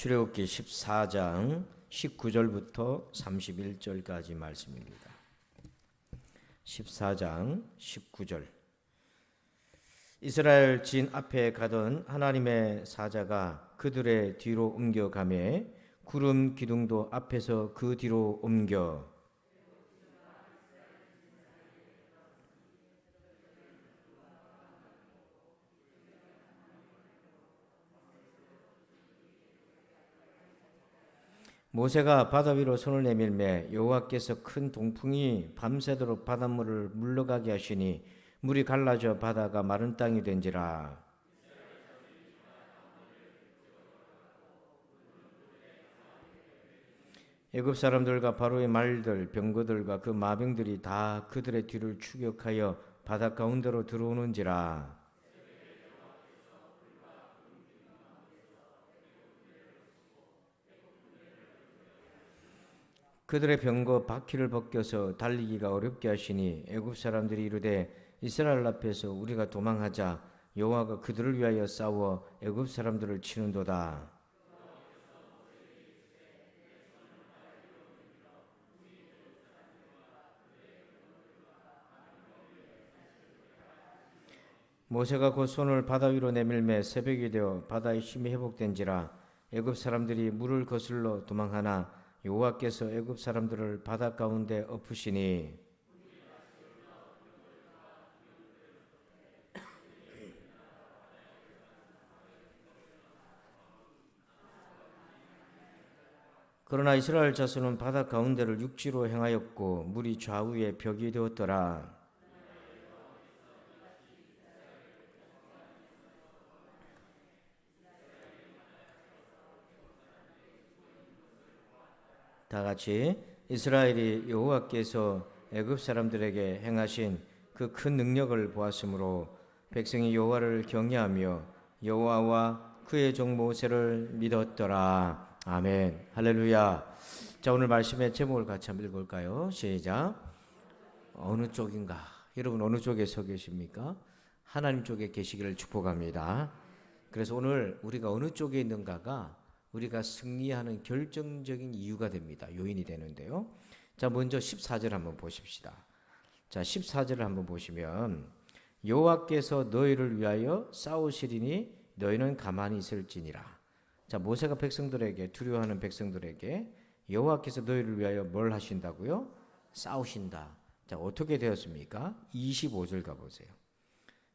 출애굽기 14장 19절부터 31절까지 말씀입니다. 14장 19절. 이스라엘 진 앞에 가던 하나님의 사자가 그들의 뒤로 옮겨가매 구름 기둥도 앞에서 그 뒤로 옮겨 모세가 바다 위로 손을 내밀매 여호와께서 큰 동풍이 밤새도록 바닷물을 물러가게 하시니 물이 갈라져 바다가 마른 땅이 된지라. 애굽 사람들과 바로의 말들 병거들과 그 마병들이 다 그들의 뒤를 추격하여 바다 가운데로 들어오는지라. 그들의 병거 바퀴를 벗겨서 달리기가 어렵게 하시니 애굽 사람들이 이르되 이스라엘 앞에서 우리가 도망하자. 여호와가 그들을 위하여 싸워 애굽 사람들을 치는도다. 모세가 곧 손을 바다 위로 내밀매 새벽이 되어 바다의 힘이 회복된지라. 애굽 사람들이 물을 거슬러 도망하나 여호와께서 애굽 사람들을 바다 가운데 엎으시니 그러나 이스라엘 자손은 바다 가운데를 육지로 행하였고 물이 좌우에 벽이 되었더라. 다 같이 이스라엘이 여호와께서 애굽 사람들에게 행하신 그 큰 능력을 보았으므로 백성이 여호와를 경외하며 여호와와 그의 종 모세를 믿었더라. 아멘. 할렐루야. 자, 오늘 말씀의 제목을 같이 한번 읽어볼까요? 시작. 어느 쪽인가? 여러분 어느 쪽에 서 계십니까? 하나님 쪽에 계시기를 축복합니다. 그래서 오늘 우리가 어느 쪽에 있는가가 우리가 승리하는 결정적인 이유가 됩니다. 요인이 되는데요. 자, 먼저 14절 한번 보십시다. 자, 14절을 한번 보시면 여호와께서 너희를 위하여 싸우시리니 너희는 가만히 있을지니라. 자, 모세가 백성들에게 두려워하는 백성들에게 여호와께서 너희를 위하여 뭘 하신다고요? 싸우신다. 자, 어떻게 되었습니까? 25절 가보세요.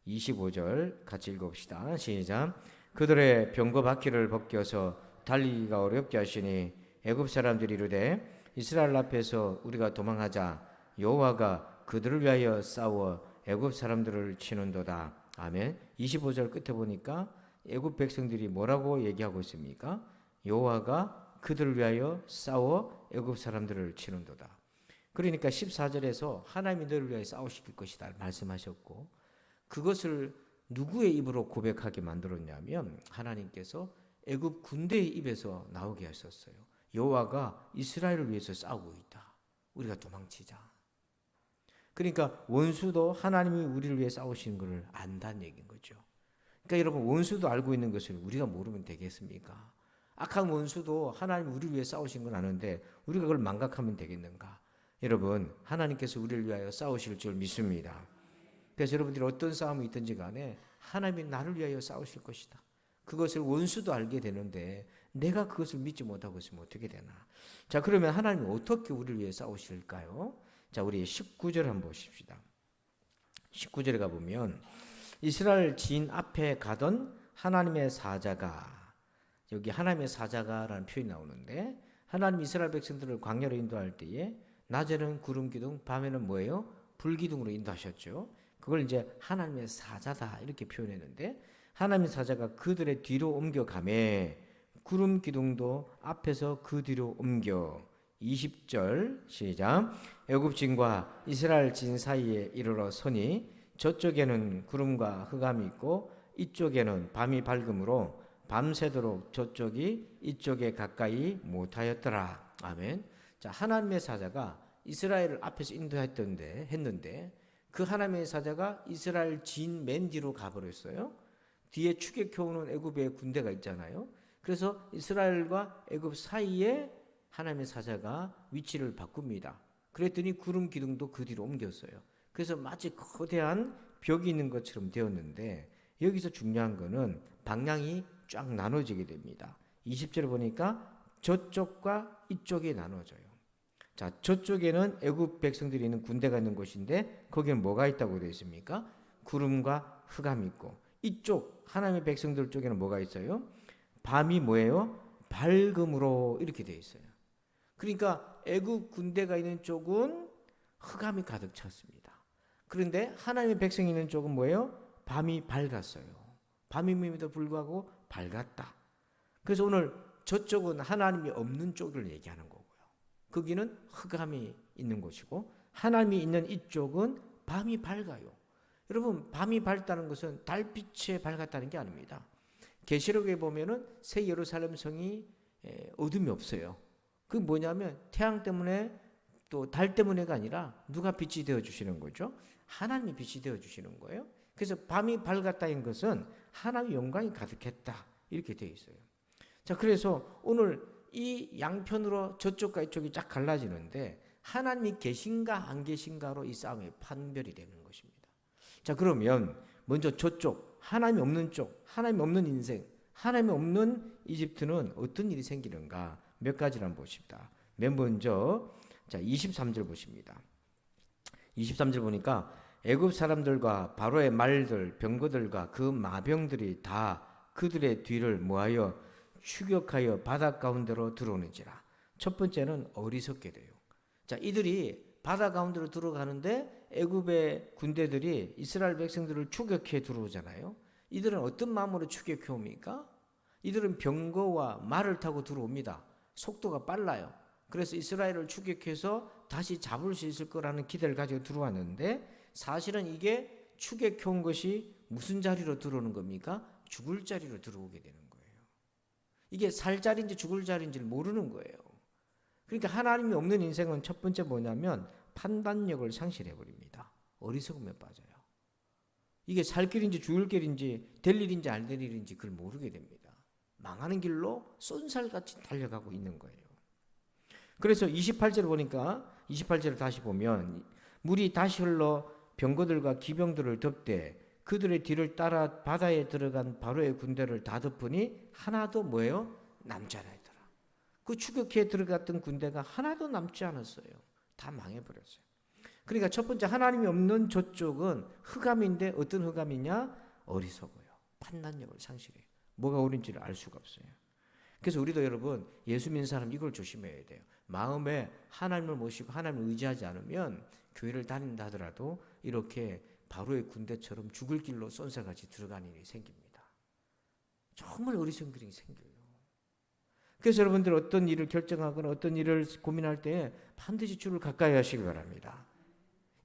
25절 같이 읽어봅시다. 시작. 그들의 병거 바퀴를 벗겨서 달리기가 어렵게 하시니 애굽 사람들이 이르되 이스라엘 앞에서 우리가 도망하자. 여호와가 그들을 위하여 싸워 애굽 사람들을 치는도다. 아멘. 25절 끝에 보니까 애굽 백성들이 뭐라고 얘기하고 있습니까? 여호와가 그들을 위하여 싸워 애굽 사람들을 치는도다. 그러니까 14절에서 하나님이 너를 위하여 싸우실 것이다 말씀하셨고, 그것을 누구의 입으로 고백하게 만들었냐면 하나님께서 애굽 군대의 입에서 나오게 하셨어요. 여호와가 이스라엘을 위해서 싸우고 있다. 우리가 도망치자. 그러니까 원수도 하나님이 우리를 위해 싸우시는 것을 안다는 얘기인 거죠. 그러니까 여러분 원수도 알고 있는 것을 우리가 모르면 되겠습니까? 악한 원수도 하나님이 우리를 위해 싸우신 건 아는데 우리가 그걸 망각하면 되겠는가? 여러분 하나님께서 우리를 위하여 싸우실 줄 믿습니다. 그래서 여러분들이 어떤 싸움이 있든지 간에 하나님이 나를 위하여 싸우실 것이다. 그것을 원수도 알게 되는데 내가 그것을 믿지 못하고 있으면 어떻게 되나? 자, 그러면 하나님이 어떻게 우리를 위해 싸우실까요? 자, 우리 19절 한번 보십시다. 19절에 가보면 이스라엘 진 앞에 가던 하나님의 사자가, 여기 하나님의 사자가라는 표현이 나오는데 하나님 이스라엘 백성들을 광야로 인도할 때에 낮에는 구름 기둥, 밤에는 뭐예요? 불 기둥으로 인도하셨죠. 그걸 이제 하나님의 사자다 이렇게 표현했는데 하나님의 사자가 그들의 뒤로 옮겨가매 구름 기둥도 앞에서 그 뒤로 옮겨. 20절 시작. 애굽 진과 이스라엘 진 사이에 이르러 서니 저쪽에는 구름과 흑암이 있고 이쪽에는 밤이 밝음으로 밤새도록 저쪽이 이쪽에 가까이 못하였더라. 아멘. 자, 하나님의 사자가 이스라엘을 앞에서 인도했는데 그 하나님의 사자가 이스라엘 진 맨 뒤로 가버렸어요. 뒤에 추격해오는 애굽의 군대가 있잖아요. 그래서 이스라엘과 애굽 사이에 하나님의 사자가 위치를 바꿉니다. 그랬더니 구름 기둥도 그 뒤로 옮겼어요. 그래서 마치 거대한 벽이 있는 것처럼 되었는데 여기서 중요한 거는 방향이 쫙 나눠지게 됩니다. 20절에 보니까 저쪽과 이쪽이 나눠져요. 자, 저쪽에는 애굽 백성들이 있는 군대가 있는 곳인데 거기는 뭐가 있다고 되어 있습니까? 구름과 흑암이 있고, 이쪽 하나님의 백성들 쪽에는 뭐가 있어요? 밤이 뭐예요? 밝음으로 이렇게 되어 있어요. 그러니까 애굽 군대가 있는 쪽은 흑암이 가득 찼습니다. 그런데 하나님의 백성이 있는 쪽은 뭐예요? 밤이 밝았어요. 밤임에도 불구하고 밝았다. 그래서 오늘 저쪽은 하나님이 없는 쪽을 얘기하는 거고요. 거기는 흑암이 있는 곳이고, 하나님이 있는 이쪽은 밤이 밝아요. 여러분, 밤이 밝다는 것은 달빛에 밝았다는 게 아닙니다. 계시록에 보면은 새 예루살렘 성이 어둠이 없어요. 그게 뭐냐면 태양 때문에 또 달 때문에가 아니라 누가 빛이 되어 주시는 거죠? 하나님이 빛이 되어 주시는 거예요. 그래서 밤이 밝았다는 것은 하나님의 영광이 가득했다, 이렇게 되어 있어요. 자, 그래서 오늘 이 양편으로 저쪽과 이쪽이 쫙 갈라지는데 하나님이 계신가 안 계신가로 이 싸움의 판별이 되는 것입니다. 자, 그러면 먼저 저쪽, 하나님이 없는 쪽, 하나님이 없는 인생, 하나님이 없는 이집트는 어떤 일이 생기는가 몇 가지를 한번 보십시다. 맨 먼저 자, 23절 보십니다. 23절 보니까 애굽 사람들과 바로의 말들, 병거들과 그 마병들이 다 그들의 뒤를 모하여 추격하여 바다 가운데로 들어오는지라. 첫 번째는 어리석게 돼요. 자, 이들이 바다 가운데로 들어가는데 애굽의 군대들이 이스라엘 백성들을 추격해 들어오잖아요. 이들은 어떤 마음으로 추격해 옵니까? 이들은 병거와 말을 타고 들어옵니다. 속도가 빨라요. 그래서 이스라엘을 추격해서 다시 잡을 수 있을 거라는 기대를 가지고 들어왔는데, 사실은 이게 추격해 온 것이 무슨 자리로 들어오는 겁니까? 죽을 자리로 들어오게 되는 거예요. 이게 살 자리인지 죽을 자리인지를 모르는 거예요. 그러니까 하나님이 없는 인생은 첫 번째 뭐냐면 판단력을 상실해 버립니다. 어리석음에 빠져요. 이게 살 길인지 죽을 길인지 될 일인지 안 될 일인지 그걸 모르게 됩니다. 망하는 길로 쏜살같이 달려가고 있는 거예요. 그래서 28절을 보니까 28절을 다시 보면 물이 다시 흘러 병거들과 기병들을 덮되 그들의 뒤를 따라 바다에 들어간 바로의 군대를 다 덮으니 하나도 뭐예요? 남지 않았더라. 그 추격해 들어갔던 군대가 하나도 남지 않았어요. 다 망해버렸어요. 그러니까 첫 번째, 하나님이 없는 저쪽은 흑암인데 어떤 흑암이냐? 어리석어요. 판단력을 상실해요. 뭐가 옳은지를 알 수가 없어요. 그래서 우리도 여러분, 예수 믿는 사람 이걸 조심해야 돼요. 마음에 하나님을 모시고 하나님을 의지하지 않으면 교회를 다닌다 하더라도 이렇게 바로의 군대처럼 죽을 길로 쏜살같이 들어가는 일이 생깁니다. 정말 어리석은 일이 생겨요. 그래서 여러분들 어떤 일을 결정하거나 어떤 일을 고민할 때 반드시 주를 가까이 하시기 바랍니다.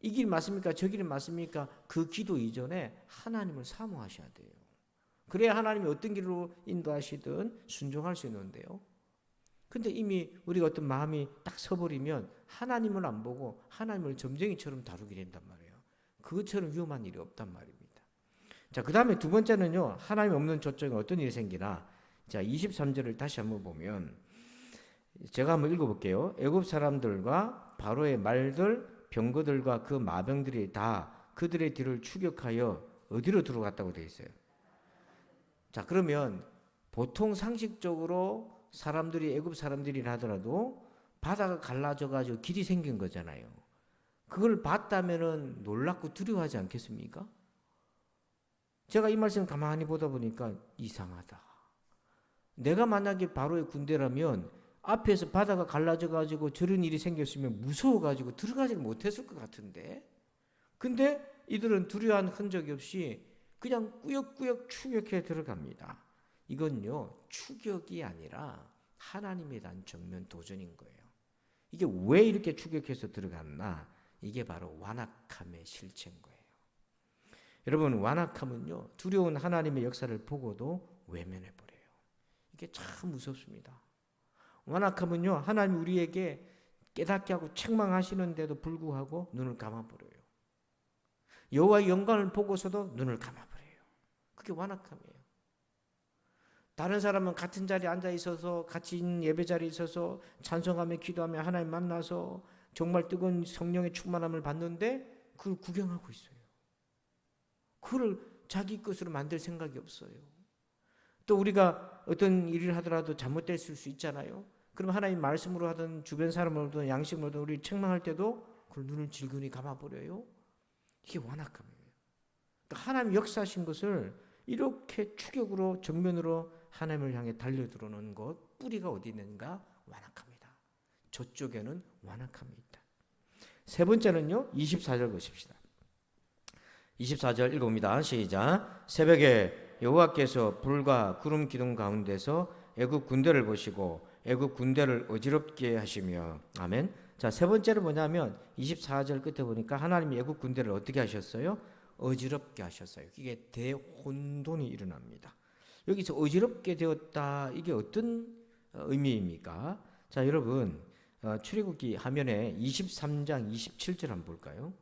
이 길 맞습니까? 저 길이 맞습니까? 그 기도 이전에 하나님을 사모하셔야 돼요. 그래야 하나님이 어떤 길로 인도하시든 순종할 수 있는데요. 근데 이미 우리가 어떤 마음이 딱 서버리면 하나님을 안 보고 하나님을 점쟁이처럼 다루게 된단 말이에요. 그것처럼 위험한 일이 없단 말입니다. 자, 그 다음에 두 번째는요, 하나님 없는 저쪽에 어떤 일이 생기나. 자, 23절을 다시 한번 보면 제가 한번 읽어볼게요. 애굽 사람들과 바로의 말들, 병거들과 그 마병들이 다 그들의 뒤를 추격하여 어디로 들어갔다고 되어 있어요. 자, 그러면 보통 상식적으로 사람들이 애굽 사람들이라 하더라도 바다가 갈라져 가지고 길이 생긴 거잖아요. 그걸 봤다면은 놀랍고 두려워하지 않겠습니까? 제가 이 말씀 가만히 보다 보니까 이상하다. 내가 만약에 바로의 군대라면 앞에서 바다가 갈라져 가지고 저런 일이 생겼으면 무서워 가지고 들어가지를 못했을 것 같은데, 근데 이들은 두려워한 흔적이 없이 그냥 꾸역꾸역 추격해 들어갑니다. 이건요, 추격이 아니라 하나님에 대한 정면 도전인 거예요. 이게 왜 이렇게 추격해서 들어갔나? 이게 바로 완악함의 실체인 거예요. 여러분, 완악함은요, 두려운 하나님의 역사를 보고도 외면해 버려요. 이게 참 무섭습니다. 완악함은요, 하나님 우리에게 깨닫게 하고 책망하시는데도 불구하고 눈을 감아버려요. 여호와의 영광을 보고서도 눈을 감아버려요. 그게 완악함이에요. 다른 사람은 같은 자리에 앉아 있어서 같이 있는 예배 자리에 있어서 찬송하며 기도하며 하나님 만나서 정말 뜨거운 성령의 충만함을 받는데 그걸 구경하고 있어요. 그걸 자기 것으로 만들 생각이 없어요. 또 우리가 어떤 일을 하더라도 잘못됐을 수 있잖아요. 그럼 하나님 말씀으로 하든 주변 사람으로든 양심으로든 우리 책망할 때도 그걸 눈을 질근히 감아버려요. 이게 완악함이에요. 그러니까 하나님 역사하신 것을 이렇게 추격으로 정면으로 하나님을 향해 달려들어오는 것, 뿌리가 어디 있는가? 완악합니다. 저쪽에는 완악함이 있다. 세 번째는요, 24절 보십시다. 24절 읽어봅니다. 시작. 새벽에 여호와께서 불과 구름 기둥 가운데서 애굽 군대를 보시고 애굽 군대를 어지럽게 하시며. 아멘. 자, 세 번째는 뭐냐면 24절 끝에 보니까 하나님이 애굽 군대를 어떻게 하셨어요? 어지럽게 하셨어요. 이게 대혼돈이 일어납니다. 여기서 어지럽게 되었다. 이게 어떤 의미입니까? 자, 여러분 출애굽기 화면에 23장 27절 한번 볼까요?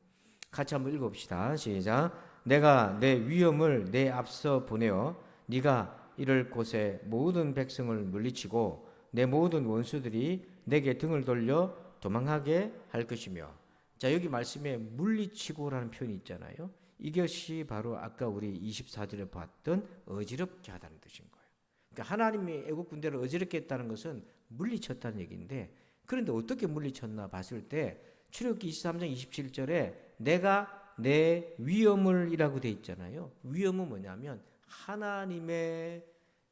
같이 한번 읽어봅시다. 시작. 내가 내 위엄을 내 앞서 보내어 네가 이를 곳에 모든 백성을 물리치고 내 모든 원수들이 내게 등을 돌려 도망하게 할 것이며. 자, 여기 말씀에 물리치고라는 표현이 있잖아요. 이것이 바로 아까 우리 24절에 봤던 어지럽게 하다는 뜻인 거예요. 그러니까 하나님이 애국 군대를 어지럽게 했다는 것은 물리쳤다는 얘기인데, 그런데 어떻게 물리쳤나 봤을 때 출애굽기 23장 27절에 내가 내 위엄을 이라고 돼 있잖아요. 위엄은 뭐냐면 하나님의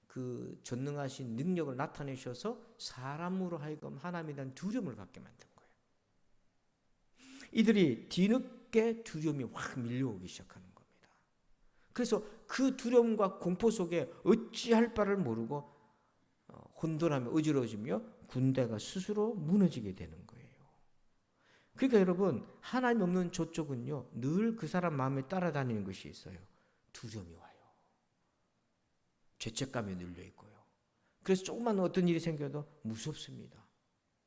그 전능하신 능력을 나타내셔서 사람으로 하여금 하나님에 대한 두려움을 갖게 만든 거예요. 이들이 뒤늦게 두려움이 확 밀려오기 시작하는 겁니다. 그래서 그 두려움과 공포 속에 어찌할 바를 모르고 혼돈하며 어지러워지며 군대가 스스로 무너지게 되는 거예요. 그러니까 여러분, 하나님 없는 저쪽은요, 늘 그 사람 마음에 따라다니는 것이 있어요. 두려움이 와요. 죄책감에 눌려 있고요. 그래서 조금만 어떤 일이 생겨도 무섭습니다.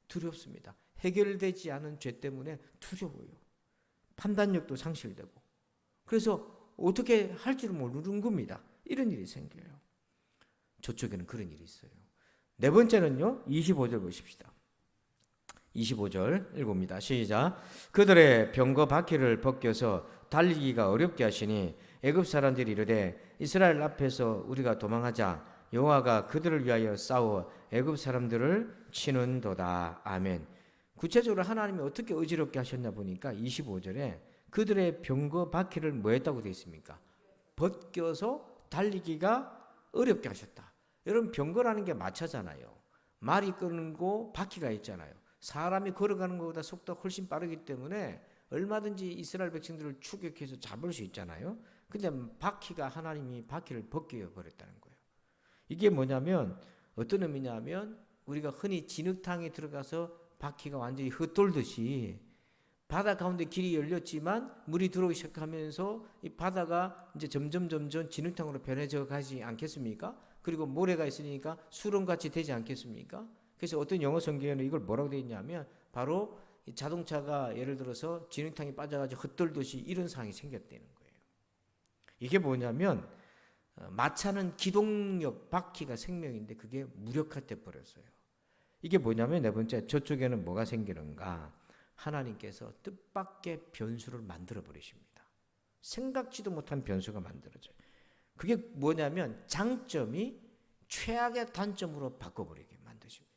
두렵습니다. 해결되지 않은 죄 때문에 두려워요. 판단력도 상실되고. 그래서 어떻게 할 줄 모르는 겁니다. 이런 일이 생겨요. 저쪽에는 그런 일이 있어요. 네 번째는요, 25절 보십시다. 25절 읽어봅니다. 시작. 그들의 병거 바퀴를 벗겨서 달리기가 어렵게 하시니 애굽 사람들이 이르되 이스라엘 앞에서 우리가 도망하자. 여호와가 그들을 위하여 싸워 애굽 사람들을 치는도다. 아멘. 구체적으로 하나님이 어떻게 어지럽게 하셨나 보니까 25절에 그들의 병거 바퀴를 뭐 했다고 되어 있습니까? 벗겨서 달리기가 어렵게 하셨다. 여러분, 병거라는 게 마차잖아요. 말이 끄고 바퀴가 있잖아요. 사람이 걸어가는 것보다 속도가 훨씬 빠르기 때문에 얼마든지 이스라엘 백성들을 추격해서 잡을 수 있잖아요. 근데 바퀴가, 하나님이 바퀴를 벗겨 버렸다는 거예요. 이게 뭐냐면 어떤 의미냐면 우리가 흔히 진흙탕에 들어가서 바퀴가 완전히 흩돌듯이 바다 가운데 길이 열렸지만 물이 들어오기 시작하면서 이 바다가 이제 점점 진흙탕으로 변해져 가지 않겠습니까? 그리고 모래가 있으니까 수렁같이 되지 않겠습니까? 그래서 어떤 영어 성경에는 이걸 뭐라고 되어 있냐면 바로 이 자동차가 예를 들어서 진흙탕에 빠져가지고 흩돌듯이 이런 상황이 생겼다는 거예요. 이게 뭐냐면 마차는 기동력, 바퀴가 생명인데 그게 무력화돼 버렸어요. 이게 뭐냐면 네 번째, 저쪽에는 뭐가 생기는가? 하나님께서 뜻밖의 변수를 만들어 버리십니다. 생각지도 못한 변수가 만들어져요. 그게 뭐냐면 장점이 최악의 단점으로 바꿔버리게 만드십니다.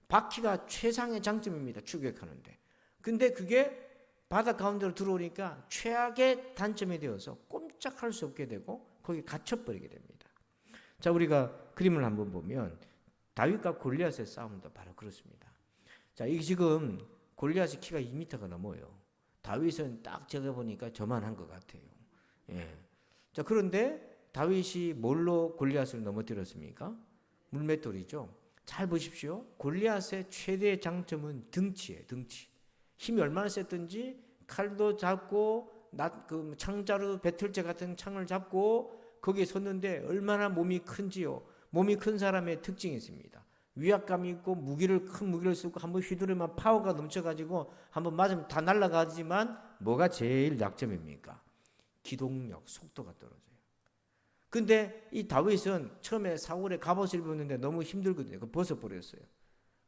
바퀴가 최상의 장점입니다. 추격하는데. 근데 그게 바다 가운데로 들어오니까 최악의 단점이 되어서 꼼짝할 수 없게 되고 거기 갇혀버리게 됩니다. 자, 우리가 그림을 한번 보면 다윗과 골리앗의 싸움도 바로 그렇습니다. 자, 이게 지금 골리앗의 키가 2m가 넘어요. 다윗은 딱 제가 보니까 저만한 것 같아요. 예. 자, 그런데 다윗이 뭘로 골리앗을 넘어뜨렸습니까? 물맷돌이죠. 잘 보십시오. 골리앗의 최대의 장점은 등치예요. 등치. 힘이 얼마나 셌든지 칼도 잡고 그 창자루 배틀제 같은 창을 잡고 거기에 섰는데 얼마나 몸이 큰지요. 몸이 큰 사람의 특징이 있습니다. 위압감이 있고 큰 무기를 쓰고 한번 휘두르면 파워가 넘쳐가지고 한번 맞으면 다 날아가지만 뭐가 제일 약점입니까? 기동력, 속도가 떨어져요. 근데 이 다윗은 처음에 사울의 갑옷을 입었는데 너무 힘들거든요. 그 벗어버렸어요.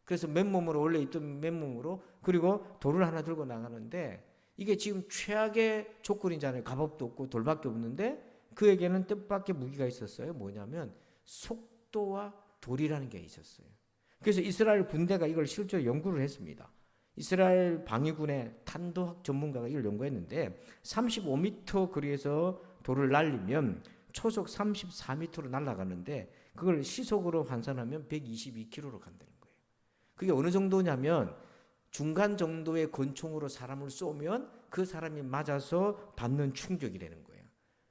그래서 맨몸으로, 원래 있던 맨몸으로, 그리고 돌을 하나 들고 나가는데 이게 지금 최악의 조건이잖아요. 갑옷도 없고 돌밖에 없는데 그에게는 뜻밖의 무기가 있었어요. 뭐냐면 속도와 돌이라는 게 있었어요. 그래서 이스라엘 군대가 이걸 실제로 연구를 했습니다. 이스라엘 방위군의 탄도학 전문가가 이걸 연구했는데 35m 거리에서 돌을 날리면 초속 34m로 날아가는데 그걸 시속으로 환산하면 122km로 간다는 거예요. 그게 어느 정도냐면 중간 정도의 권총으로 사람을 쏘면 그 사람이 맞아서 받는 충격이 되는 거예요.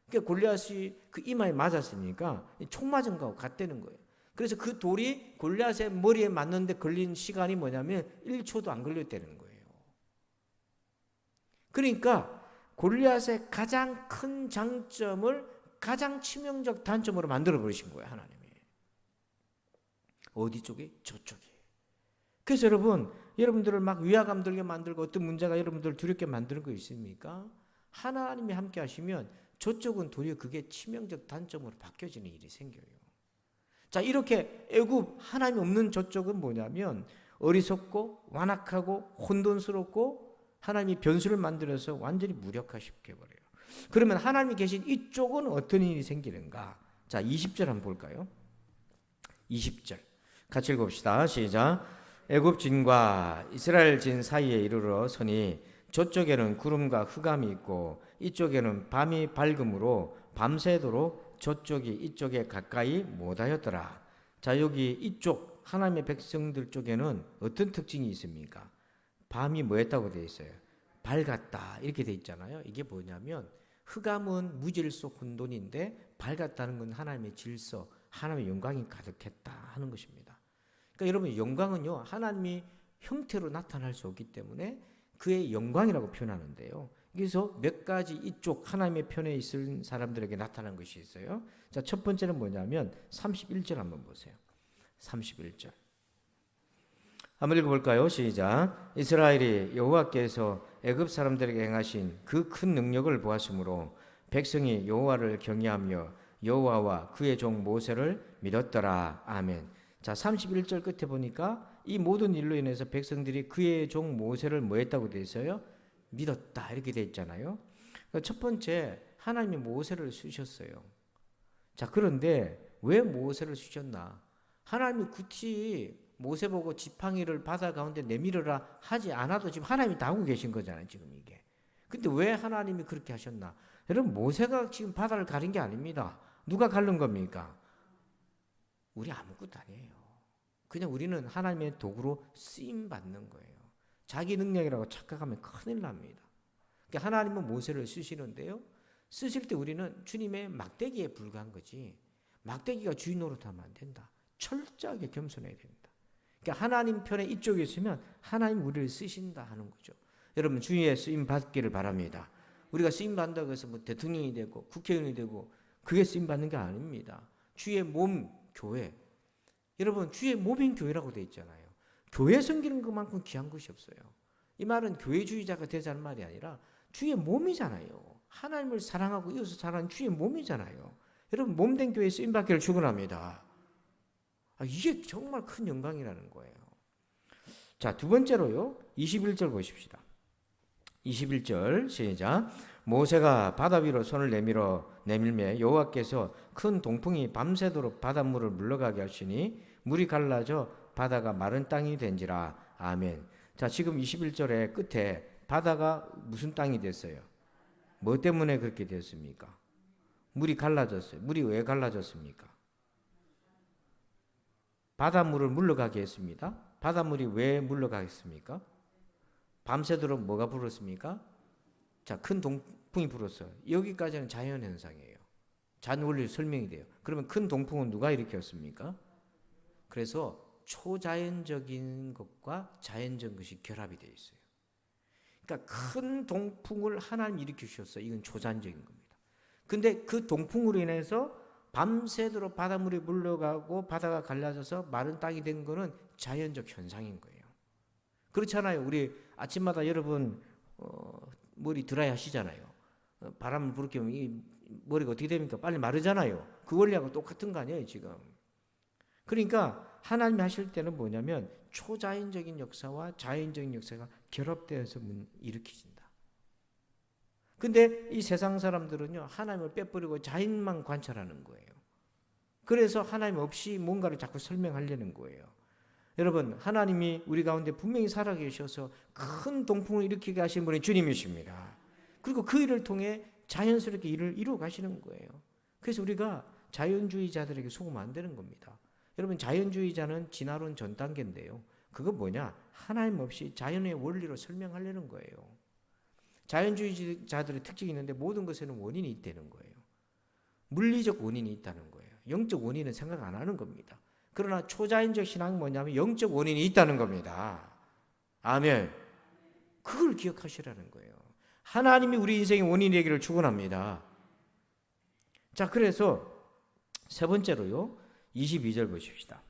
그러니까 골리앗이 그 이마에 맞았으니까 총 맞은 거하고 같다는 거예요. 그래서 그 돌이 골리앗의 머리에 맞는데 걸린 시간이 뭐냐면 1초도 안 걸렸다는 거예요. 그러니까 골리앗의 가장 큰 장점을 가장 치명적 단점으로 만들어 버리신 거예요, 하나님이. 어디 쪽에? 저쪽에. 그래서 여러분들을 막 위화감 들게 만들고 어떤 문제가 여러분들을 두렵게 만드는 거 있습니까? 하나님이 함께 하시면 저쪽은 도리어 그게 치명적 단점으로 바뀌어지는 일이 생겨요. 자, 이렇게 애굽 하나님 없는 저쪽은 뭐냐면 어리석고 완악하고 혼돈스럽고 하나님이 변수를 만들어서 완전히 무력화시켜버려요. 그러면 하나님이 계신 이쪽은 어떤 일이 생기는가? 자, 20절 한번 볼까요? 20절 같이 읽어봅시다. 시작. 애굽 진과 이스라엘 진 사이에 이르러 서니 저쪽에는 구름과 흑암이 있고 이쪽에는 밤이 밝음으로 밤새도록 저쪽이 이쪽에 가까이 못하였더라. 자, 여기 이쪽 하나님의 백성들 쪽에는 어떤 특징이 있습니까? 밤이 뭐 했다고 되어 있어요? 밝았다 이렇게 되어 있잖아요. 이게 뭐냐면 흑암은 무질서 혼돈인데 밝았다는 건 하나님의 질서, 하나님의 영광이 가득했다 하는 것입니다. 그러니까 여러분, 영광은요 하나님이 형태로 나타날 수 없기 때문에 그의 영광이라고 표현하는데요. 그래서 몇 가지 이쪽 하나님의 편에 있을 사람들에게 나타난 것이 있어요. 자, 첫 번째는 뭐냐면 31절 한번 보세요. 31절 한번 읽어볼까요? 시작. 이스라엘이 여호와께서 애굽 사람들에게 행하신 그 큰 능력을 보았으므로 백성이 여호와를 경외하며 여호와와 그의 종 모세를 믿었더라. 아멘. 자, 31절 끝에 보니까 이 모든 일로 인해서 백성들이 그의 종 모세를 뭐 했다고 되어 있어요? 믿었다 이렇게 되어 있잖아요. 첫 번째, 하나님이 모세를 쓰셨어요. 자, 그런데 왜 모세를 쓰셨나? 하나님이 굳이 모세 보고 지팡이를 바다 가운데 내밀어라 하지 않아도 지금 하나님이 다 하고 계신 거잖아요, 지금 이게. 근데 왜 하나님이 그렇게 하셨나? 여러분, 모세가 지금 바다를 가린 게 아닙니다. 누가 가른 겁니까? 우리 아무것도 아니에요. 그냥 우리는 하나님의 도구로 쓰임 받는 거예요. 자기 능력이라고 착각하면 큰일 납니다. 그러니까 하나님은 모세를 쓰시는데요. 쓰실 때 우리는 주님의 막대기에 불과한 거지. 막대기가 주인 노릇하면 안 된다. 철저하게 겸손해야 된다. 그러니까 하나님 편에 이쪽에 있으면 하나님 우리를 쓰신다 하는 거죠. 여러분, 주의 쓰임 받기를 바랍니다. 우리가 쓰임 받는다고 해서 뭐 대통령이 되고 국회의원이 되고 그게 쓰임 받는 게 아닙니다. 주의 몸 교회. 여러분, 주의 몸인 교회라고 돼 있잖아요. 교회 섬기는 것만큼 귀한 것이 없어요. 이 말은 교회주의자가 되자는 말이 아니라 주의 몸이잖아요. 하나님을 사랑하고 이웃을 사랑하는 주의 몸이잖아요. 여러분, 몸된 교회에 쓰임받기를 축원합니다. 이게 정말 큰 영광이라는 거예요. 자, 두 번째로요. 21절 보십시다. 21절 시작. 모세가 바다 위로 손을 내밀매 여호와께서 큰 동풍이 밤새도록 바닷물을 물러가게 하시니 물이 갈라져 바다가 마른 땅이 된지라. 아멘. 자, 지금 21절의 끝에 바다가 무슨 땅이 됐어요? 뭐 때문에 그렇게 됐습니까? 물이 갈라졌어요. 물이 왜 갈라졌습니까? 바닷물을 물러가게 했습니다. 바닷물이 왜 물러가겠습니까? 밤새도록 뭐가 불었습니까? 자, 큰 동풍이 불었어요. 여기까지는 자연현상이에요. 자연원리 설명이 돼요. 그러면 큰 동풍은 누가 일으켰습니까? 그래서 초자연적인 것과 자연적인 것이 결합이 되어 있어요. 그러니까 큰 동풍을 하나님 일으키셨어요. 이건 초자연적인 겁니다. 근데 그 동풍으로 인해서 밤새도록 바닷물이 물러가고 바다가 갈라져서 마른 땅이 된 거는 자연적 현상인 거예요. 그렇잖아요. 우리 아침마다 여러분 머리 드라이 하시잖아요. 바람을 불게 하면 이 머리가 어떻게 됩니까? 빨리 마르잖아요. 그 원리하고 똑같은 거 아니에요, 지금. 그러니까 하나님이 하실 때는 뭐냐면 초자연적인 역사와 자연적인 역사가 결합되어서 일으키신다. 근데 이 세상 사람들은요, 하나님을 빼버리고 자연만 관찰하는 거예요. 그래서 하나님 없이 뭔가를 자꾸 설명하려는 거예요. 여러분, 하나님이 우리 가운데 분명히 살아계셔서 큰 동풍을 일으키게 하신 분이 주님이십니다. 그리고 그 일을 통해 자연스럽게 일을 이루어 가시는 거예요. 그래서 우리가 자연주의자들에게 속으면 안 되는 겁니다. 여러분, 자연주의자는 진화론 전 단계인데요. 그거 뭐냐? 하나님 없이 자연의 원리로 설명하려는 거예요. 자연주의자들의 특징이 있는데 모든 것에는 원인이 있다는 거예요. 물리적 원인이 있다는 거예요. 영적 원인은 생각 안 하는 겁니다. 그러나 초자연적 신앙은 뭐냐면 영적 원인이 있다는 겁니다. 아멘. 그걸 기억하시라는 거예요. 하나님이 우리 인생의 원인이기를 축원합니다. 자, 그래서 세 번째로요. 22절 보십시다.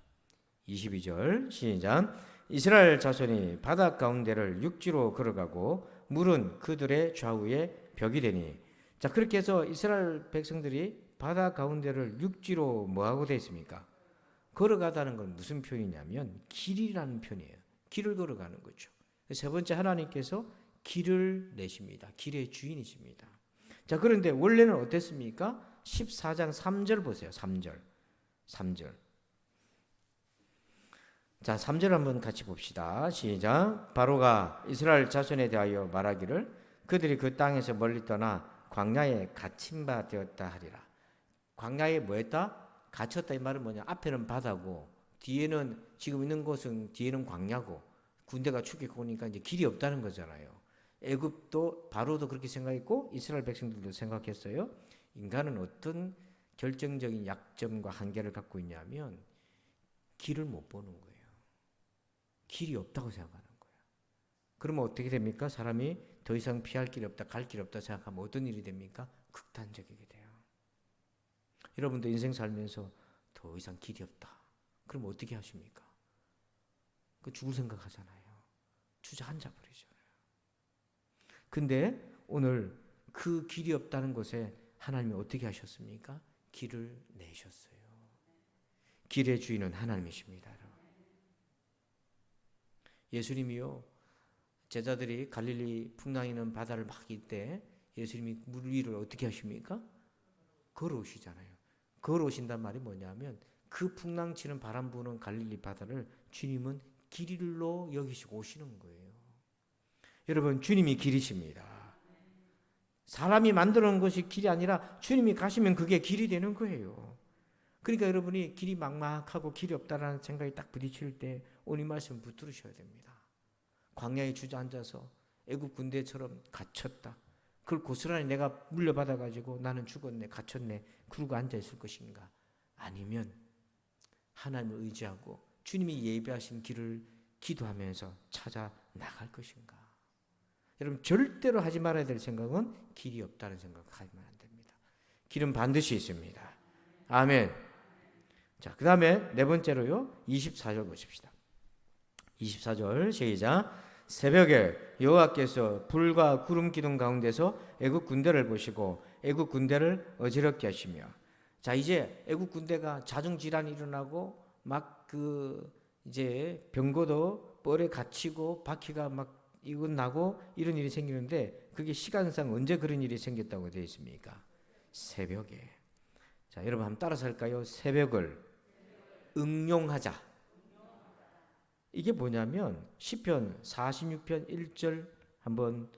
22절 시작. 이스라엘 자손이 바다 가운데를 육지로 걸어가고 물은 그들의 좌우에 벽이 되니. 자, 그렇게 해서 이스라엘 백성들이 바다 가운데를 육지로 뭐하고 되어 있습니까? 걸어가다는 건 무슨 표현이냐면 길이라는 표현이에요. 길을 걸어가는 거죠. 세 번째, 하나님께서 길을 내십니다. 길의 주인이십니다. 자, 그런데 원래는 어땠습니까? 14장 3절 보세요. 3절. 자, 3절 한번 같이 봅시다. 시작. 바로가 이스라엘 자손에 대하여 말하기를 그들이 그 땅에서 멀리 떠나 광야에 갇힌 바 되었다 하리라. 광야에 뭐 했다? 갇혔다. 이 말은 뭐냐? 앞에는 바다고 뒤에는 지금 있는 곳은 뒤에는 광야고 군대가 추격해 오니까 이제 길이 없다는 거잖아요. 애굽도 바로도 그렇게 생각했고 이스라엘 백성들도 생각했어요. 인간은 어떤 결정적인 약점과 한계를 갖고 있냐면 길을 못 보는 거예요. 길이 없다고 생각하는 거예요. 그러면 어떻게 됩니까? 사람이 더 이상 피할 길이 없다, 갈 길이 없다 생각하면 어떤 일이 됩니까? 극단적이게 돼요. 여러분도 인생 살면서 더 이상 길이 없다. 그럼 어떻게 하십니까? 그 죽을 생각하잖아요. 주저앉아 버리잖아요. 근데 오늘 그 길이 없다는 곳에 하나님이 어떻게 하셨습니까? 길을 내셨어요. 길의 주인은 하나님이십니다. 예수님이요, 제자들이 갈릴리 풍랑이 있는 바다를 막 이때 예수님이 물 위를 어떻게 하십니까? 걸어오시잖아요. 걸어오신단 말이 뭐냐면 그 풍랑 치는 바람 부는 갈릴리 바다를 주님은 길로 여기시고 오시는 거예요. 여러분, 주님이 길이십니다. 사람이 만들어 놓은 것이 길이 아니라 주님이 가시면 그게 길이 되는 거예요. 그러니까 여러분이 길이 막막하고 길이 없다라는 생각이 딱 부딪힐 때 오늘 말씀 붙들으셔야 됩니다. 광야에 주저앉아서 애국 군대처럼 갇혔다. 그걸 고스란히 내가 물려받아가지고 나는 죽었네, 갇혔네, 그러고 앉아있을 것인가? 아니면 하나님을 의지하고 주님이 예비하신 길을 기도하면서 찾아 나갈 것인가? 여러분, 절대로 하지 말아야 될 생각은 길이 없다는 생각하면 안 됩니다. 길은 반드시 있습니다. 아멘. 자, 그 다음에 네 번째로요, 24절 보십시다. 24절 시작. 새벽에 여호와께서 불과 구름 기둥 가운데서 애국 군대를 보시고 애국 군대를 어지럽게 하시며. 자, 이제 애국 군대가 자중 질환이 일어나고 막 이제 병거도 뻘에 갇히고 바퀴가 막 이건 나고 이런 일이 생기는데 그게 시간상 언제 그런 일이 생겼다고 되어 있습니까? 새벽에. 자, 여러분 한번 따라서 할까요? 새벽을 응용하자. 이게 뭐냐면 시편 46편 1절 한번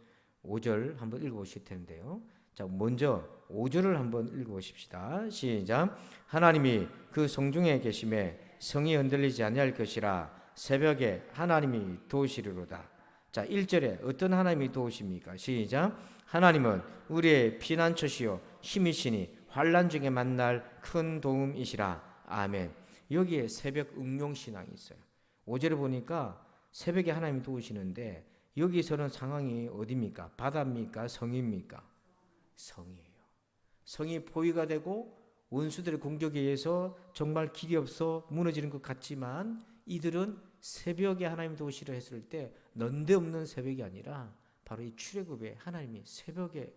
5절 한번 읽어보실 텐데요. 자, 먼저 5절을 한번 읽어보십시다. 시작. 하나님이 그 성중에 계심에 성이 흔들리지 아니할 것이라 새벽에 하나님이 도우시리로다. 자, 1절에 어떤 하나님이 도우십니까? 시작. 하나님은 우리의 피난처시요 힘이시니 환난 중에 만날 큰 도움이시라. 아멘. 여기에 새벽 응용신앙이 있어요. 5절에 보니까 새벽에 하나님이 도우시는데 여기서는 상황이 어디입니까? 바다입니까? 성입니까? 성이에요. 성이 포위가 되고 원수들의 공격에 의해서 정말 길이 없어 무너지는 것 같지만 이들은 새벽에 하나님 도우시려 했을 때 넌데없는 새벽이 아니라 바로 이 출애굽에 하나님이 새벽에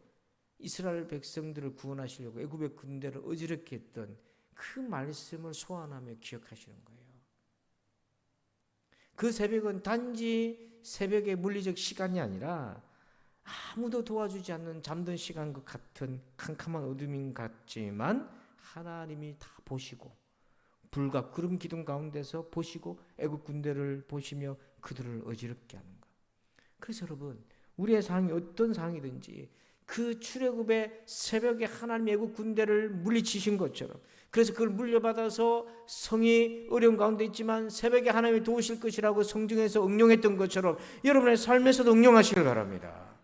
이스라엘 백성들을 구원하시려고 애굽의 군대를 어지럽게 했던 그 말씀을 소환하며 기억하시는 거예요. 그 새벽은 단지 새벽의 물리적 시간이 아니라 아무도 도와주지 않는 잠든 시간과 같은 캄캄한 어둠인 같지만 하나님이 다 보시고 불과 구름 기둥 가운데서 보시고 애굽 군대를 보시며 그들을 어지럽게 하는 것. 그래서 여러분, 우리의 상황이 어떤 상황이든지 그 출애굽의 새벽에 하나님 애굽 군대를 물리치신 것처럼, 그래서 그걸 물려받아서 성이 어려운 가운데 있지만 새벽에 하나님이 도우실 것이라고 성경에서 응용했던 것처럼 여러분의 삶에서도 응용하시길 바랍니다.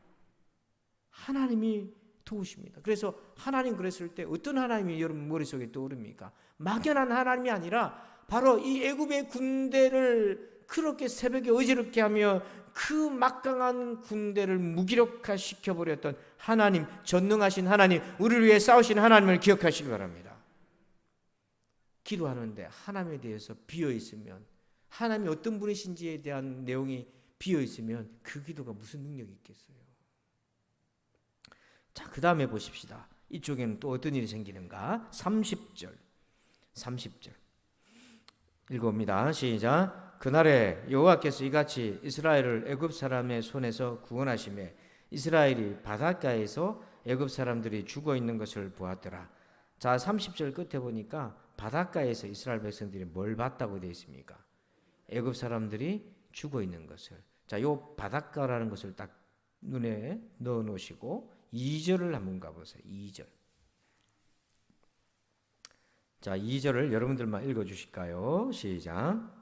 하나님이 도우십니다. 그래서 하나님 그랬을 때 어떤 하나님이 여러분 머릿속에 떠오릅니까? 막연한 하나님이 아니라 바로 이 애굽의 군대를 그렇게 새벽에 어지럽게 하며 그 막강한 군대를 무기력화시켜버렸던 하나님, 전능하신 하나님, 우리를 위해 싸우신 하나님을 기억하시기 바랍니다. 기도하는데 하나님에 대해서 비어있으면, 하나님이 어떤 분이신지에 대한 내용이 비어있으면 그 기도가 무슨 능력이 있겠어요? 자, 그 다음에 보십시다. 이쪽에는 또 어떤 일이 생기는가? 30절 읽어봅니다. 시작. 그날에 여호와께서 이같이 이스라엘을 애굽 사람의 손에서 구원하시매 이스라엘이 바닷가에서 애굽 사람들이 죽어 있는 것을 보았더라. 자, 30절 끝에 보니까 바닷가에서 이스라엘 백성들이 뭘 봤다고 되어 있습니까? 애굽 사람들이 죽어 있는 것을. 자, 요 바닷가라는 것을 딱 눈에 넣어 놓으시고 2절을 한번 가보세요. 2절. 자, 2절을 여러분들만 읽어주실까요? 시작.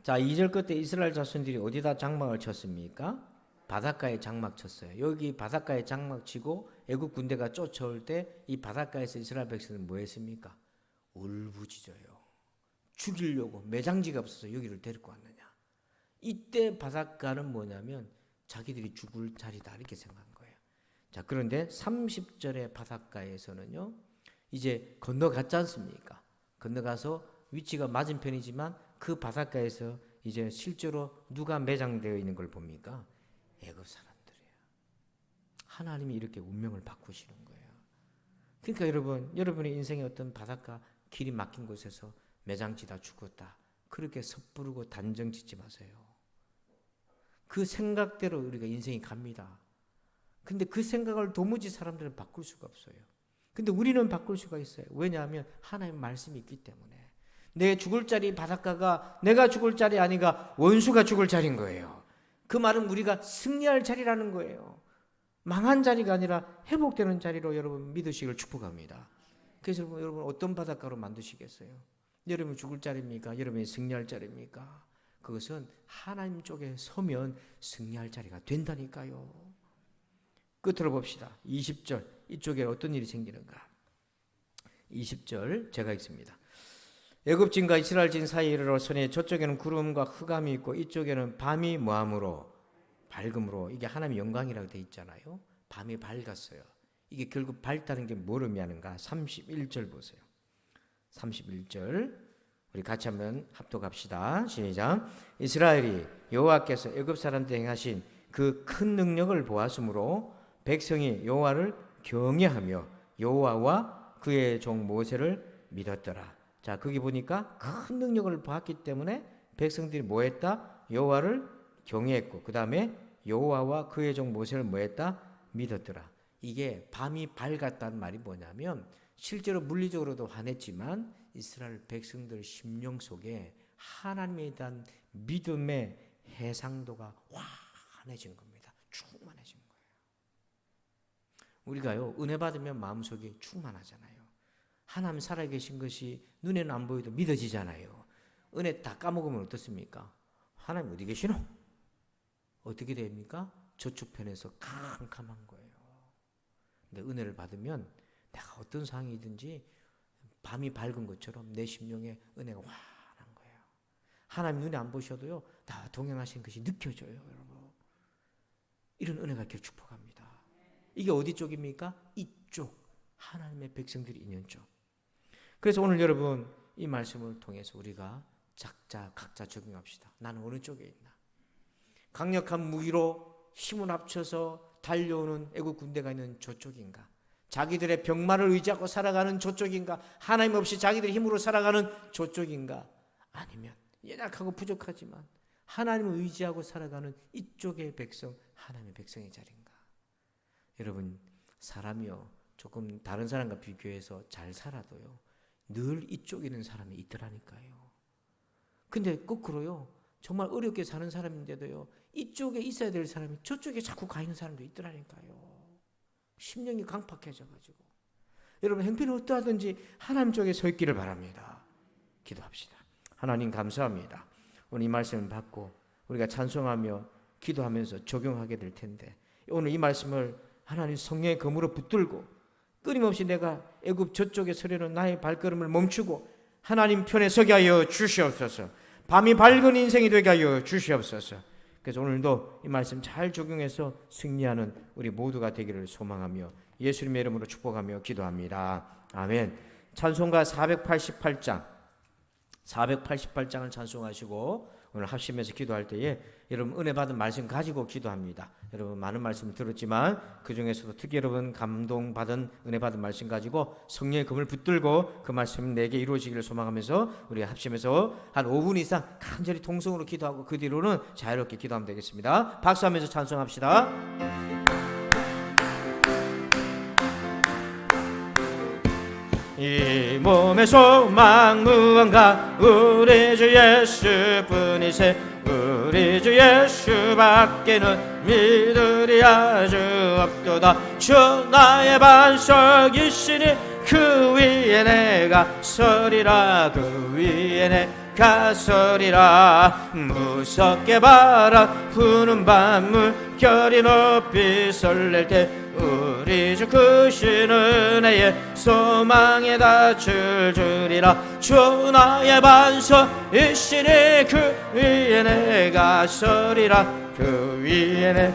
자, 2절 끝에 이스라엘 자손들이 어디다 장막을 쳤습니까? 바닷가에 장막 쳤어요. 여기 바닷가에 장막 치고 애국 군대가 쫓아올 때 이 바닷가에서 이스라엘 백성은 뭐 했습니까? 울부짖어요. 죽이려고 매장지가 없어서 여기를 데리고 왔느냐. 이때 바닷가는 뭐냐면 자기들이 죽을 자리다 이렇게 생각한 거예요. 자, 그런데 30절의 바닷가에서는요, 이제 건너갔지 않습니까? 건너가서 위치가 맞은편이지만 그 바닷가에서 이제 실제로 누가 매장되어 있는 걸 봅니까? 애굽 사람들이에요. 하나님이 이렇게 운명을 바꾸시는 거예요. 그러니까 여러분의 인생의 어떤 바닷가 길이 막힌 곳에서 매장지다 죽었다, 그렇게 섣부르고 단정 짓지 마세요. 그 생각대로 우리가 인생이 갑니다. 근데 그 생각을 도무지 사람들은 바꿀 수가 없어요. 근데 우리는 바꿀 수가 있어요. 왜냐하면 하나님의 말씀이 있기 때문에. 내 죽을 자리 바닷가가 내가 죽을 자리 아니가 원수가 죽을 자리인 거예요. 그 말은 우리가 승리할 자리라는 거예요. 망한 자리가 아니라 회복되는 자리로 여러분 믿으시길 축복합니다. 그래서 여러분 어떤 바닷가로 만드시겠어요? 여러분 죽을 자리입니까? 여러분이 승리할 자리입니까? 그것은 하나님 쪽에 서면 승리할 자리가 된다니까요. 끝으로 봅시다. 20절 이쪽에 어떤 일이 생기는가? 20절 제가 읽습니다. 애굽진과 이스라엘진 사이에 이르러서니 저쪽에는 구름과 흑암이 있고 이쪽에는 밤이 뭐함으로 밝음으로, 이게 하나님의 영광이라고 되어 있잖아요. 밤이 밝았어요. 이게 결국 밝다는 게 뭘 의미하는가? 31절 보세요. 31절 우리 같이 한번 합독합시다. 시작. 이스라엘이 여호와께서 애굽 사람들에게 행하신 그 큰 능력을 보았으므로 백성이 여호와를 경외하며 여호와와 그의 종 모세를 믿었더라. 자, 거기 보니까 큰 능력을 보았기 때문에 백성들이 뭐 했다? 여호와를 경외했고 그 다음에 여호와와 그의 종 모세를 뭐 했다? 믿었더라. 이게 밤이 밝았다는 말이 뭐냐면 실제로 물리적으로도 환했지만 이스라엘 백성들 심령 속에 하나님에 대한 믿음의 해상도가 환해진 겁니다. 충만해진 거예요. 우리가요, 은혜 받으면 마음속에 충만하잖아요. 하나님 살아계신 것이 눈에는 안 보여도 믿어지잖아요. 은혜 다 까먹으면 어떻습니까? 하나님 어디 계시노? 어떻게 됩니까? 저축편에서 캄캄한 거예요. 근데 은혜를 받으면 내가 어떤 상황이든지 밤이 밝은 것처럼 내 심령에 은혜가 환한 거예요. 하나님 눈에 안 보셔도요, 나와 동행하신 것이 느껴져요, 여러분. 이런 은혜가 이렇게 축복합니다. 이게 어디 쪽입니까? 이쪽 하나님의 백성들이 있는 쪽. 그래서 오늘 여러분 이 말씀을 통해서 우리가 각자 적용합시다. 나는 어느 쪽에 있나? 강력한 무기로 힘을 합쳐서 달려오는 애국 군대가 있는 저쪽인가? 자기들의 병마를 의지하고 살아가는 저쪽인가? 하나님 없이 자기들의 힘으로 살아가는 저쪽인가? 아니면 연약하고 부족하지만 하나님을 의지하고 살아가는 이쪽의 백성, 하나님의 백성의 자리인가? 여러분, 사람이요, 조금 다른 사람과 비교해서 잘 살아도요, 늘 이쪽에 있는 사람이 있더라니까요. 근데 거꾸로요, 정말 어렵게 사는 사람인데도요, 이쪽에 있어야 될 사람이 저쪽에 자꾸 가 있는 사람도 있더라니까요. 심령이 강팍해져가지고. 여러분, 형편이 어떠하든지 하나님 쪽에 서 있기를 바랍니다. 기도합시다. 하나님 감사합니다. 오늘 이 말씀을 받고 우리가 찬송하며 기도하면서 적용하게 될 텐데, 오늘 이 말씀을 하나님 성령의 검으로 붙들고 끊임없이 내가 애굽 저쪽에 서려는 나의 발걸음을 멈추고 하나님 편에 서게 하여 주시옵소서. 밤이 밝은 인생이 되게 하여 주시옵소서. 그래서 오늘도 이 말씀 잘 적용해서 승리하는 우리 모두가 되기를 소망하며 예수님의 이름으로 축복하며 기도합니다. 아멘. 찬송가 488장을 찬송하시고 오늘 합심해서 기도할 때에 여러분 은혜 받은 말씀 가지고 기도합니다. 여러분 많은 말씀 들었지만 그 중에서도 특히 여러분 감동받은 은혜 받은 말씀 가지고 성령의 검을 붙들고 그 말씀 내게 이루어지기를 소망하면서 우리 합심해서 한 5분 이상 간절히 통성으로 기도하고 그 뒤로는 자유롭게 기도하면 되겠습니다. 박수하면서 찬송합시다. 이 몸의 소망 무언가 우리 주 예수뿐이세. 우리 주 예수밖에는 믿으리 아주 없도다. 주 나의 반석이시니 그 위에 내가 서리라. 그 위에 내가 서리라. 무섭게 바람 부는 밤물 결이 높이 설렐 때 우리 주 크신 은혜에 소망에 닿을 줄이라. 주 나의 반석이시니 그 위에 내가 서리라. 그 위에 내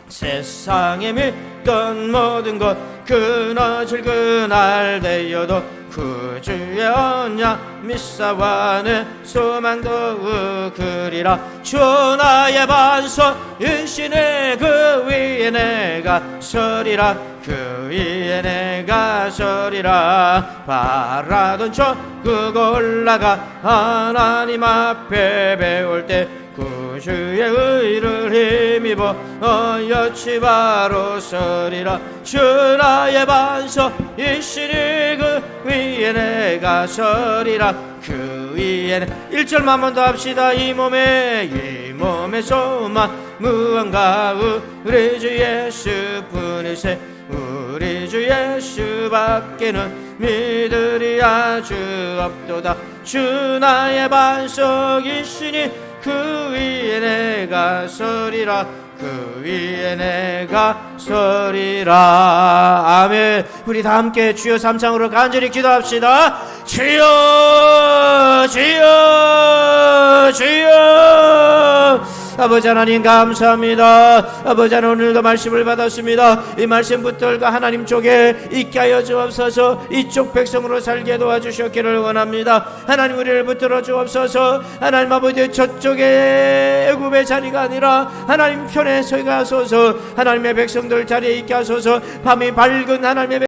세상에 믿던 모든 것 끊어질 그날 되어도 그 주의 언약 믿사와 내 소망도 그리라. 주 나의 반석이시니 그 위에 내가 서리라. 그 위에 내가 서리라. 바라던 천국 올라가 하나님 앞에 배울 때 그 주의 의를 힘입어 여치 바로 서리라. 주 나의 반석이시니 그 위에 내가 서리라. 그 위에 1절만 한 번 더 합시다. 이 몸의 소망 무언가 우리 주 예수뿐이세. 우리 주 예수밖에는 믿으리 아주 없도다. 주 나의 반석이시니 그 위에 내가 서리라. 그 위에 내가 서리라. 아멘. 우리 다 함께 주여 삼창으로 간절히 기도합시다. 주여 주여 주여. 아버지 하나님 감사합니다. 아버지 하나님 오늘도 말씀을 받았습니다. 이 말씀 붙들고 하나님 쪽에 있게 하여 주옵소서. 이쪽 백성으로 살게 도와주셨기를 원합니다. 하나님 우리를 붙들어 주옵소서. 하나님 아버지 저쪽에 애굽의 자리가 아니라 하나님 편에 서게 하소서. 하나님의 백성들 자리에 있게 하소서. 밤이 밝은 하나님의